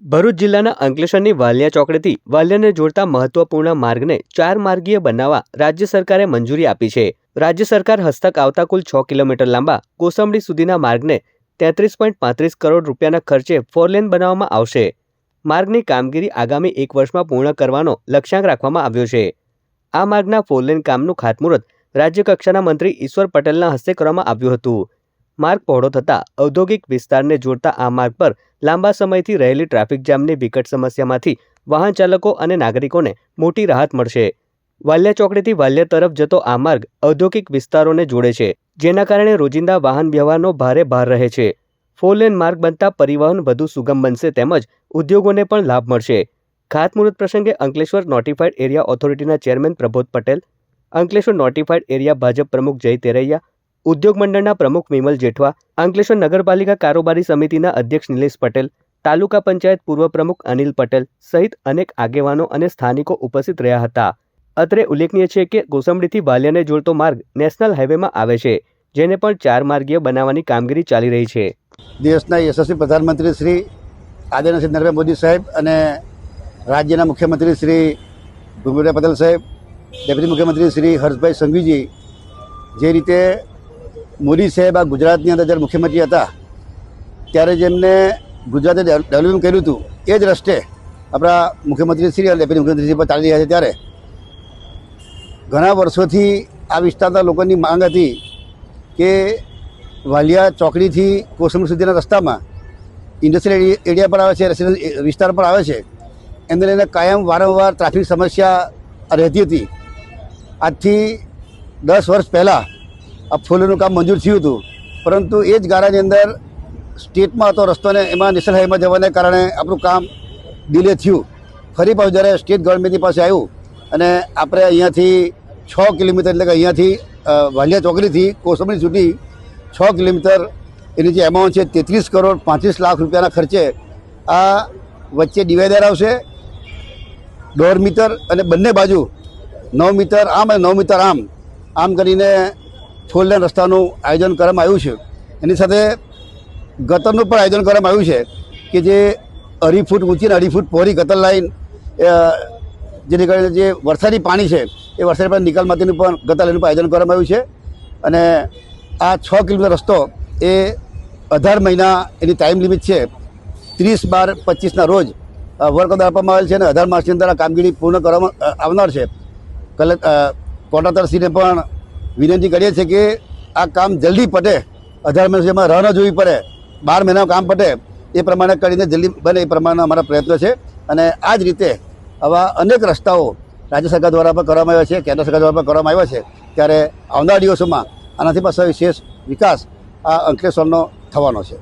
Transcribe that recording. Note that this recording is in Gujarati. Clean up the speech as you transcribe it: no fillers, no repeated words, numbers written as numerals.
ભરૂચ જિલ્લાના અંકલેશ્વરની વાલિયા ચોકડીથી વાલિયાને જોડતા મહત્વપૂર્ણ માર્ગને 4 માર્ગીય બનાવવા રાજ્ય સરકારે મંજૂરી આપી છે। રાજ્ય સરકાર હસ્તક આવતા કુલ 6 કિલોમીટર લાંબા કોસંબડી સુધીના માર્ગને 33.35 કરોડ રૂપિયાના ખર્ચે ફોરલેન બનાવવામાં આવશે। માર્ગની કામગીરી આગામી 1 વર્ષમાં પૂર્ણ કરવાનો લક્ષ્યાંક રાખવામાં આવ્યો છે। આ માર્ગના ફોરલેન કામનું ખાતમુહૂર્ત રાજ્ય કક્ષાના મંત્રી ઈશ્વર પટેલના હસ્તે કરવામાં આવ્યું હતું। માર્ગ પહોળો થતાં ઔદ્યોગિક વિસ્તારને જોડતા આ માર્ગ પર લાંબા સમયથી રહેલી ટ્રાફિક જામની વિકટ સમસ્યામાંથી વાહન ચાલકો અને નાગરિકોને મોટી રાહત મળશે। વાલિયા ચોકડીથી વાલિયા તરફ જતો આ માર્ગ ઔદ્યોગિક વિસ્તારોને જોડે છે, જેના કારણે રોજિંદા વાહન વ્યવહારનો ભાર રહે છે। ફોરલેન માર્ગ બનતા પરિવહન વધુ સુગમ બનશે તેમજ ઉદ્યોગોને પણ લાભ મળશે। ખાતમુહૂર્ત પ્રસંગે અંકલેશ્વર નોટિફાઈડ એરિયા ઓથોરિટીના chairman Prabodh Patel, Ankleshwar notified area Bhajap પ્રમુખ જય તેરૈયા, ઉદ્યોગ મંડળના પ્રમુખ વિમલ જેઠવા, અંકલેશ્વર નગરપાલિકા કારોબારી સમિતિના અધ્યક્ષ નિલેશ પટેલ, તાલુકા પંચાયત પૂર્વ પ્રમુખ અનિલ પટેલ સહિત અનેક આગેવાનો અને સ્થાનિકો ઉપસ્થિત રહ્યા હતા। અત્રે ઉલ્લેખનીય છે કે કોસંબડીથી વાલિયાને જોડતો માર્ગ નેશનલ હાઈવેમાં આવે છે, જેને પણ 4 માર્ગીય બનાવવાની કામગીરી ચાલી રહી છે। દેશના યશસ્વી પ્રધાનમંત્રી શ્રી આદરણીય શ્રી નરેન્દ્ર મોદી સાહેબ અને રાજ્યના મુખ્યમંત્રી શ્રી ભૂપેન્દ્ર પટેલ સાહેબ, ડેપ્યુટી મુખ્યમંત્રી શ્રી હર્ષભાઈ સંઘવીજી જે રીતે મોદી સાહેબ આ ગુજરાતની અંદર જ્યારે મુખ્યમંત્રી હતા ત્યારે જેમને ગુજરાતે ડેવલપમેન્ટ કર્યું હતું એ જ રસ્તે આપણા મુખ્યમંત્રી શ્રી અને ડેપ્યુટી મુખ્યમંત્રી શ્રી પર ચાલી રહ્યા છે। ત્યારે ઘણા વર્ષોથી આ વિસ્તારના લોકોની માંગ હતી કે વાલિયા ચોકડીથી કોસંબડી સુધીના રસ્તામાં ઇન્ડસ્ટ્રીયલ એરિયા પર આવે છે, રેસિડેન્શિયલ વિસ્તાર પર આવે છે, એને લઈને કાયમ વારંવાર ટ્રાફિક સમસ્યા રહેતી હતી। આજથી 10 વર્ષ પહેલાં આ ફોરલેનનું કામ મંજૂર થયું હતું, પરંતુ એ જ ગાળાની અંદર સ્ટેટમાં હતો રસ્તો ને એમાં નેશનલ હાઈવેમાં જવાને કારણે આપણું કામ ડિલે થયું। ફરી પાછું જ્યારે સ્ટેટ ગવર્મેન્ટની પાસે આવ્યું અને આપણે અહીંયાથી 6 કિલોમીટર એટલે કે અહીંયાથી વાલિયા ચોકડીથી કોસંબડી સુધી 6 કિલોમીટર એની જે એમાઉન્ટ છે 33 કરોડ 35 લાખ રૂપિયાના ખર્ચે આ વચ્ચે ડિવાઈડર આવશે 1.5 મીટર અને બંને બાજુ 9 મીટર આમ અને 9 મીટર આમ કરીને ફોરલેન રસ્તાનું આયોજન કરવામાં આવ્યું છે। એની સાથે ગટરનું પણ આયોજન કરવામાં આવ્યું છે કે જે 2.5 ફૂટ ઊંચી અને 2.5 ફૂટ પહોળી ગટર લાઈન, જેને કારણે જે વરસાદી પાણી છે એ વરસાદી પાણી નિકાલ માટેનું પણ ગટર લાઈનનું પણ આયોજન કરવામાં આવ્યું છે। અને આ 6 કિલોમીટર રસ્તો એ 18 મહિના એની ટાઈમ લિમિટ છે। 30/12/25ના રોજ વર્ક ઓર્ડર આપવામાં આવેલ છે અને 18 માસની અંદર આ કામગીરી પૂર્ણ કરવામાં આવનાર છે। કોન્ટ્રાક્ટરશ્રીને પણ વિનંતી કરીએ છીએ કે આ કામ જલ્દી પતે, 18 મહિના જેમાં રાહ ન જોવી પડે, 12 મહિનામાં કામ પતે એ પ્રમાણે કરીને જલ્દી બને એ પ્રમાણે અમારા પ્રયત્નો છે। અને આ જ રીતે આવા અનેક રસ્તાઓ રાજ્ય સરકાર દ્વારા પણ કરવામાં આવ્યા છે, કેન્દ્ર સરકાર દ્વારા પણ કરવામાં આવ્યા છે। ત્યારે આવનારા દિવસોમાં આનાથી પાછો વિશેષ વિકાસ આ અંકલેશ્વરનો થવાનો છે।